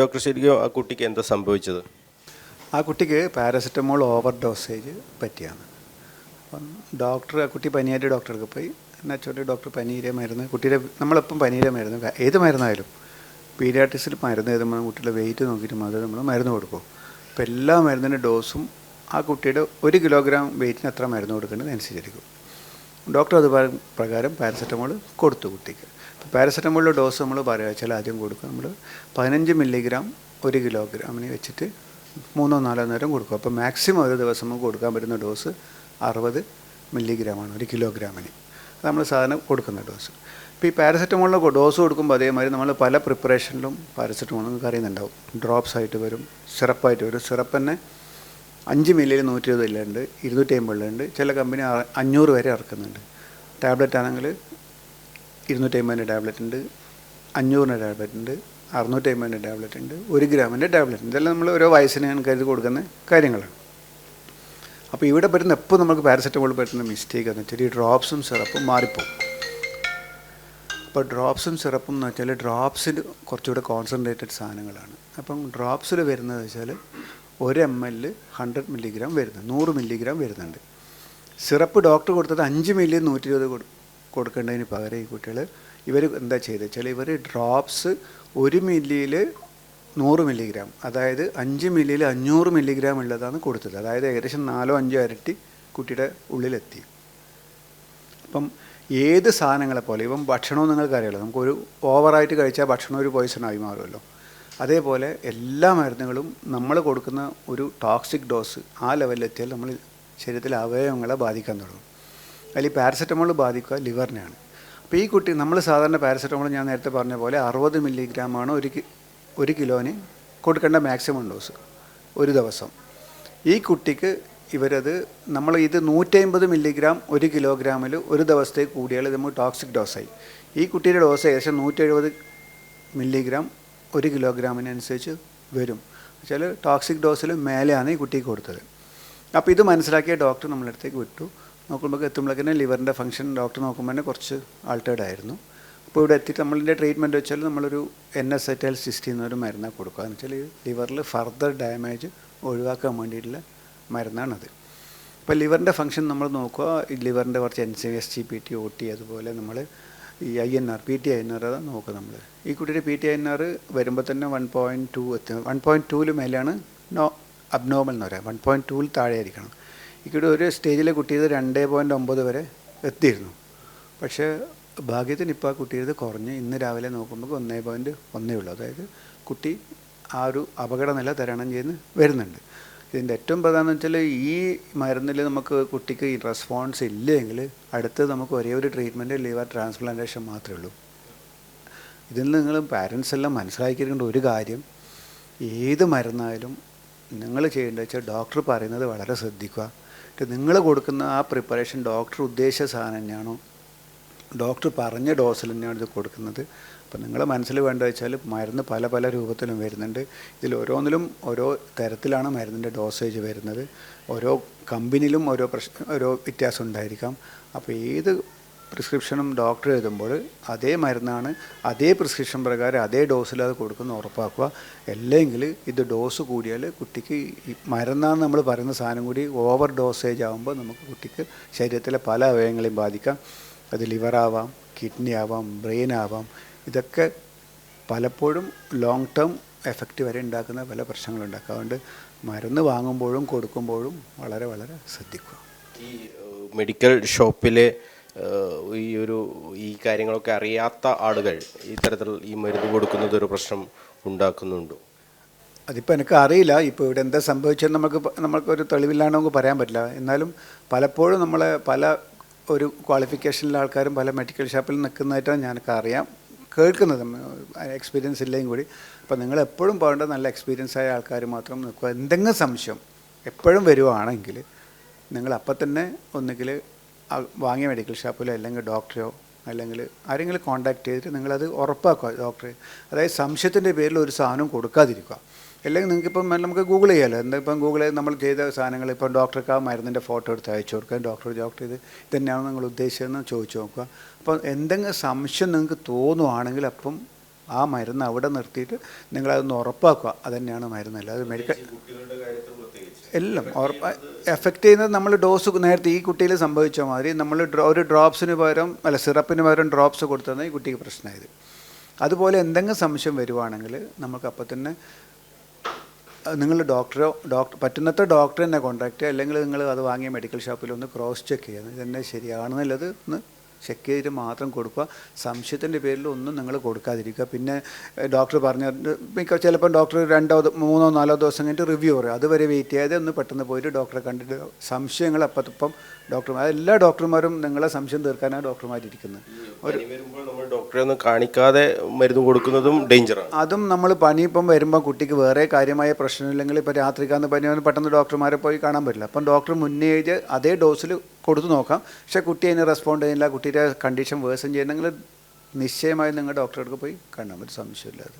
Doctor ശരിക്കും ആ കുട്ടിക്ക് എന്താ സംഭവിച്ചത്? ആ കുട്ടിക്ക് പാരസെറ്റമോൾ ഓവർ ഡോസേജ് പറ്റിയാണ്. അപ്പം ഡോക്ടർ ആ കുട്ടി പനിയായിട്ട് ഡോക്ടർക്ക് പോയി. എന്നുവെച്ചാൽ ഡോക്ടർ പനീരെ മരുന്ന് കുട്ടിയുടെ നമ്മളെപ്പം പനീരെ മരുന്ന് ഏത് മരുന്നായാലും പീഡിയാട്രിക്സിൽ മരുന്ന് എഴുതുമ്പോൾ കുട്ടിയുടെ വെയിറ്റ് നോക്കിയിട്ട് മാത്രമേ നമ്മൾ മരുന്ന് കൊടുക്കൂ. അപ്പോൾ എല്ലാ മരുന്നിൻ്റെ ഡോസും ആ കുട്ടിയുടെ 1 കിലോഗ്രാം വെയിറ്റിന് എത്ര മരുന്ന് കൊടുക്കേണ്ടത് അനുസരിച്ചിരിക്കും. ഡോക്ടർ അത് പ്രകാരം പാരസെറ്റമോൾ കൊടുത്തു കുട്ടിക്ക്. അപ്പോൾ പാരസെറ്റമോളിൻ്റെ ഡോസ് നമ്മൾ പറയാച്ചാൽ ആദ്യം കൊടുക്കുക നമ്മൾ 15 മില്ലിഗ്രാം 1 കിലോഗ്രാമിന് വെച്ചിട്ട് 3-4 നേരം കൊടുക്കും. അപ്പോൾ മാക്സിമം ഒരു ദിവസം നമുക്ക് കൊടുക്കാൻ പറ്റുന്ന ഡോസ് 60 മില്ലിഗ്രാമാണ് 1 കിലോഗ്രാമിന്. അത് നമ്മൾ സാധാരണ കൊടുക്കുന്ന ഡോസ്. ഇപ്പോൾ ഈ പാരസെറ്റമോളിൻ്റെ ഡോസ് കൊടുക്കുമ്പോൾ അതേമാതിരി നമ്മൾ പല പ്രിപ്പറേഷനിലും പാരസെറ്റമോൾ നിങ്ങൾക്ക് അറിയുന്നുണ്ടാവും. ഡ്രോപ്സ് ആയിട്ട് വരും, സിറപ്പായിട്ട് വരും. സിറപ്പ് തന്നെ 5 മില്ലിയിൽ 120 ഉണ്ട്, 250 ഉണ്ട്. ചില കമ്പനി 500 വരെ ഇറക്കുന്നുണ്ട്. ടാബ്ലറ്റ് ആണെങ്കിൽ 250 ടാബ്ലറ്റ് ഉണ്ട്, 500 ടാബ്ലറ്റ് ഉണ്ട്, 650 ടാബ്ലറ്റ് ഉണ്ട്, 1 ഗ്രാമിൻ്റെ ടാബ്ലറ്റ് ഉണ്ട്. ഇതെല്ലാം നമ്മൾ ഓരോ വയസ്സിന് കരുതി കൊടുക്കുന്ന കാര്യങ്ങളാണ്. അപ്പോൾ ഇവിടെ പറ്റുന്ന എപ്പോൾ നമുക്ക് പാരസെറ്റമോൾ പറ്റുന്ന മിസ്റ്റേക്ക് എന്ന് വെച്ചാൽ ഈ ഡ്രോപ്സും സിറപ്പും മാറിപ്പോകും. അപ്പോൾ ഡ്രോപ്സും സിറപ്പും എന്ന് വെച്ചാൽ ഡ്രോപ്സിൽ കുറച്ചുകൂടെ കോൺസെൻട്രേറ്റഡ് സാധനങ്ങളാണ്. അപ്പം ഡ്രോപ്സിൽ വരുന്നത് വെച്ചാൽ 1 ml 100 മില്ലിഗ്രാം വരുന്നുണ്ട്, 100 മില്ലിഗ്രാം വരുന്നുണ്ട്. സിറപ്പ് ഡോക്ടർ കൊടുത്തത് 5 മില്ലി 120 കൊടുക്കേണ്ടതിന് പകരം ഈ കുട്ടികൾ ഇവർ എന്താ ചെയ്തത് വെച്ചാൽ ഇവർ ഡ്രോപ്സ് 1 മില്ലിയിൽ 100 മില്ലിഗ്രാം, അതായത് 5 മില്ലിയിൽ 500 മില്ലിഗ്രാം ഉള്ളതാണ് കൊടുത്തത്. അതായത് ഏകദേശം 4-5 ഇരട്ടി കുട്ടിയുടെ ഉള്ളിലെത്തി. അപ്പം ഏത് സാധനങ്ങളെ പോലെ ഇപ്പം ഭക്ഷണവും നിങ്ങൾക്കറിയാമല്ലോ, നമുക്കൊരു ഓവറായിട്ട് കഴിച്ചാൽ ഭക്ഷണം ഒരു പോയിസണായി മാറുമല്ലോ. അതേപോലെ എല്ലാ മരുന്നുകളും നമ്മൾ കൊടുക്കുന്ന ഒരു ടോക്സിക് ഡോസ് ആ ലെവലിലെത്തിയാൽ നമ്മൾ ശരീരത്തിലെ അവയവങ്ങളെ ബാധിക്കാൻ തുടങ്ങും. അതിൽ പാരസെറ്റമോൾ ബാധിക്കുക ലിവറിനെയാണ്. അപ്പോൾ ഈ കുട്ടി നമ്മൾ സാധാരണ പാരസെറ്റമോൾ ഞാൻ നേരത്തെ പറഞ്ഞ പോലെ 60 മില്ലിഗ്രാമാണ് 1 കിലോന് കൊടുക്കേണ്ട മാക്സിമം ഡോസ് ഒരു ദിവസം. ഈ കുട്ടിക്ക് ഇവരത് നമ്മൾ ഇത് 150 മില്ലിഗ്രാം 1 കിലോഗ്രാമിൽ ഒരു ദിവസത്തേക്ക് കൂടിയാൽ നമ്മൾ ടോക്സിക് ഡോസായി. ഈ കുട്ടിയുടെ ഡോസ് ഏകദേശം 170 മില്ലിഗ്രാം 1 കിലോഗ്രാമിനനുസരിച്ച് വരും. വെച്ചാൽ ടോക്സിക് ഡോസിൽ മേലെയാണ് ഈ കുട്ടിക്ക് കൊടുത്തത്. അപ്പോൾ ഇത് മനസ്സിലാക്കിയ ഡോക്ടർ നമ്മളടുത്തേക്ക് വിട്ടു. നോക്കുമ്പോൾ എത്തുമ്പോഴേക്കും ലിവറിൻ്റെ ഫംഗ്ഷൻ ഡോക്ടർ നോക്കുമ്പോൾ തന്നെ കുറച്ച് ആൾട്ടേർഡ് ആയിരുന്നു. അപ്പോൾ ഇവിടെ എത്തിയിട്ട് നമ്മളിൻ്റെ ട്രീറ്റ്മെൻറ്റ് വെച്ചാൽ നമ്മളൊരു NSAID എന്നൊരു മരുന്നാണ് കൊടുക്കുക. എന്ന് വെച്ചാൽ ലിവറിൽ ഫർദർ ഡാമേജ് ഒഴിവാക്കാൻ വേണ്ടിയിട്ടുള്ള മരുന്നാണത്. അപ്പോൾ ലിവറിൻ്റെ ഫംഗ്ഷൻ നമ്മൾ നോക്കുക, ഈ ലിവറിൻ്റെ കുറച്ച് NSAID OT അതുപോലെ നമ്മൾ ഈ INR PT-INR അതാണ് നോക്കുക നമ്മൾ. ഈ കുട്ടിയുടെ PT-INR വരുമ്പോൾ തന്നെ 1.2 എത്തി. 1.2 മേലെയാണ് അബ്നോർമൽ എന്ന് പറയാം. 1.2 താഴെ ആയിരിക്കണം. ഈ കുട്ടി ഒരു സ്റ്റേജിലെ കുട്ടിയത് 2.9 വരെ എത്തിയിരുന്നു. പക്ഷേ ഭാഗ്യത്തിന് ഇപ്പോൾ ആ കുട്ടിയത് കുറഞ്ഞ് ഇന്ന് രാവിലെ നോക്കുമ്പോൾ 1.1 ഉള്ളൂ. അതായത് കുട്ടി ആ ഒരു അപകടനില തരണം ചെയ്ത് വരുന്നുണ്ട്. ഇതിൻ്റെ ഏറ്റവും പ്രധാനം വെച്ചാൽ ഈ മരുന്നിൽ നമുക്ക് കുട്ടിക്ക് ഈ റെസ്പോൺസ് ഇല്ലെങ്കിൽ അടുത്ത് നമുക്ക് ഒരേ ഒരു ട്രീറ്റ്മെൻറ്റ് ലിവർ ട്രാൻസ്പ്ലാന്റേഷൻ മാത്രമേ ഉള്ളൂ. ഇതിൽ നിങ്ങൾ പാരൻസ് എല്ലാം മനസ്സിലാക്കിയിരിക്കേണ്ട ഒരു കാര്യം, ഏത് മരുന്നായാലും നിങ്ങൾ ചെയ്യേണ്ടത് വെച്ചാൽ ഡോക്ടർ പറയുന്നത് വളരെ ശ്രദ്ധിക്കുക. നിങ്ങൾ കൊടുക്കുന്ന ആ പ്രിപ്പറേഷൻ ഡോക്ടർ ഉദ്ദേശിച്ച സാധനം തന്നെയാണോ, ഡോക്ടർ പറഞ്ഞ ഡോസിൽ തന്നെയാണ് ഇത് കൊടുക്കുന്നത്. അപ്പം നിങ്ങൾ മനസ്സിൽ വേണ്ടത് വെച്ചാൽ മരുന്ന് പല പല രൂപത്തിലും വരുന്നുണ്ട്. ഇതിൽ ഓരോന്നിലും ഓരോ തരത്തിലാണ് മരുന്നിൻ്റെ ഡോസേജ് വരുന്നത്. ഓരോ കമ്പനിയിലും ഓരോ വ്യത്യാസം ഉണ്ടായിരിക്കാം. അപ്പോൾ ഏത് പ്രിസ്ക്രിപ്ഷനും ഡോക്ടർ എഴുതുമ്പോൾ അതേ മരുന്നാണ് അതേ പ്രിസ്ക്രിപ്ഷൻ പ്രകാരം അതേ ഡോസിൽ അത് കൊടുക്കുന്ന ഉറപ്പാക്കുക. അല്ലെങ്കിൽ ഇത് ഡോസ് കൂടിയാൽ കുട്ടിക്ക് ഈ മരുന്നാന്ന് നമ്മൾ പറയുന്ന സാധനം കൂടി ഓവർ ഡോസേജ് ആകുമ്പോൾ നമുക്ക് കുട്ടിക്ക് ശരീരത്തിലെ പല അവയവങ്ങളെയും ബാധിക്കാം. അത് ലിവറാവാം, കിഡ്നി ആവാം, ബ്രെയിൻ ആവാം. ഇതൊക്കെ പലപ്പോഴും ലോങ് ടേം എഫക്റ്റ് വരെ ഉണ്ടാക്കുന്ന പല പ്രശ്നങ്ങളുണ്ടാക്കുക. അതുകൊണ്ട് മരുന്ന് വാങ്ങുമ്പോഴും കൊടുക്കുമ്പോഴും വളരെ വളരെ ശ്രദ്ധിക്കുക. ഈ മെഡിക്കൽ ഷോപ്പിലെ ഈ കാര്യങ്ങളൊക്കെ അറിയാത്ത ആളുകൾ ഇത്തരത്തിൽ ഈ മരുന്ന് കൊടുക്കുന്നത് ഒരു പ്രശ്നം ഉണ്ടാക്കുന്നുണ്ടോ? അതിപ്പോൾ എനിക്ക് അറിയില്ല. ഇപ്പോൾ ഇവിടെ എന്താ സംഭവിച്ചതെന്ന് നമുക്കൊരു തെളിവില്ലാണ്ട് നമുക്ക് പറയാൻ പറ്റില്ല. എന്നാലും പലപ്പോഴും നമ്മളെ പല ഒരു ക്വാളിഫിക്കേഷനിലെ ആൾക്കാരും പല മെഡിക്കൽ ഷോപ്പിൽ നിൽക്കുന്നതായിട്ടാണ് ഞാനൊക്കെ അറിയാം കേൾക്കുന്നത്, എക്സ്പീരിയൻസ് ഇല്ലെങ്കിൽ കൂടി. അപ്പോൾ നിങ്ങൾ എപ്പോഴും പോകേണ്ട നല്ല എക്സ്പീരിയൻസ് ആയ ആൾക്കാർ മാത്രം നിൽക്കുക. എന്തെങ്കിലും സംശയം എപ്പോഴും വരുവാണെങ്കിൽ നിങ്ങൾ അപ്പം തന്നെ ഒന്നുകിൽ വാങ്ങിയ മെഡിക്കൽ ഷോപ്പിലോ അല്ലെങ്കിൽ ഡോക്ടറെയോ അല്ലെങ്കിൽ ആരെങ്കിലും കോൺടാക്ട് ചെയ്തിട്ട് നിങ്ങളത് ഉറപ്പാക്കുക ഡോക്ടറെ. അതായത് സംശയത്തിൻ്റെ പേരിൽ ഒരു സാധനം കൊടുക്കാതിരിക്കുക. അല്ലെങ്കിൽ നിങ്ങൾക്കിപ്പം നമുക്ക് ഗൂഗിൾ ചെയ്യാമല്ലോ. ഇപ്പം ഗൂഗിളിൽ നമ്മൾ ചെയ്ത സാധനങ്ങൾ ഇപ്പം ഡോക്ടർക്ക് ആ മരുന്നിൻ്റെ ഫോട്ടോ എടുത്ത് അയച്ചു കൊടുക്കുക. ഡോക്ടർ ഇത് തന്നെയാണോ നിങ്ങൾ ഉദ്ദേശിച്ചതെന്ന് ചോദിച്ചു നോക്കുക. അപ്പം എന്തെങ്കിലും സംശയം നിങ്ങൾക്ക് തോന്നുവാണെങ്കിൽ അപ്പം ആ മരുന്ന് അവിടെ നിർത്തിയിട്ട് നിങ്ങളതൊന്ന് ഉറപ്പാക്കുക, അതുതന്നെയാണ് മരുന്ന്. അല്ലാതെ മെഡിക്കൽ എല്ലാം എഫക്റ്റ് ചെയ്യുന്നത് നമ്മൾ ഡോസ് നേരത്തെ ഈ കുട്ടിയിൽ സംഭവിച്ച മാതിരി നമ്മൾ ഒരു ഡ്രോപ്സിന് പകരം സിറപ്പിന് പകരം ഡ്രോപ്സ് കൊടുത്തതാണ് ഈ കുട്ടിക്ക് പ്രശ്നമായത്. അതുപോലെ എന്തെങ്കിലും സംശയം വരുവാണെങ്കിൽ നമുക്ക് അപ്പം തന്നെ നിങ്ങൾ പറ്റുന്നത്ര ഡോക്ടറെ തന്നെ കോൺടാക്ട് ചെയ്യുക, അല്ലെങ്കിൽ നിങ്ങൾ അത് വാങ്ങിയ മെഡിക്കൽ ഷോപ്പിൽ ഒന്ന് ക്രോസ് ചെക്ക് ചെയ്യുക, ഇതെന്നെ ശരിയാണെന്നുള്ളത് ഒന്ന് ചെക്ക് ചെയ്തിട്ട് മാത്രം കൊടുക്കുക. സംശയത്തിൻ്റെ പേരിൽ ഒന്നും നിങ്ങൾ കൊടുക്കാതിരിക്കുക. പിന്നെ ഡോക്ടർ പറഞ്ഞിട്ട് ചിലപ്പോൾ ഡോക്ടർ 2 3 4 ദിവസം കഴിഞ്ഞിട്ട് റിവ്യൂ പറയും. അതുവരെ വെയിറ്റ് ചെയ്യാതെ ഒന്ന് പെട്ടെന്ന് പോയിട്ട് ഡോക്ടറെ കണ്ടിട്ട് സംശയങ്ങൾ അപ്പം ഡോക്ടർമാർ എല്ലാ ഡോക്ടർമാരും നിങ്ങളെ സംശയം തീർക്കാനാണ് ഡോക്ടർമാരിയിരിക്കുന്നത്. ഡോക്ടറെ ഒന്നും കാണിക്കാതെ മരുന്ന് കൊടുക്കുന്നതും ഡേഞ്ചറാണ്. അതും നമ്മൾ പനി വരുമ്പോൾ കുട്ടിക്ക് വേറെ കാര്യമായ പ്രശ്നമില്ലെങ്കിൽ ഇപ്പോൾ രാത്രിക്കാന്ന് പനി വന്ന് പെട്ടെന്ന് ഡോക്ടർമാരെ പോയി കാണാൻ പറ്റില്ല. അപ്പം ഡോക്ടർ മുന്നേ അതേ ഡോസിൽ കൊടുത്തു നോക്കാം. പക്ഷേ കുട്ടി അതിന് റെസ്പോണ്ട് ചെയ്യുന്നില്ല, കുട്ടിയുടെ കണ്ടീഷൻ വേഴ്സൺ ചെയ്യുന്നെങ്കിൽ നിശ്ചയമായും നിങ്ങൾ ഡോക്ടറെ അടുത്ത് പോയി കാണാൻ പറ്റും, സംശയമില്ലാതെ.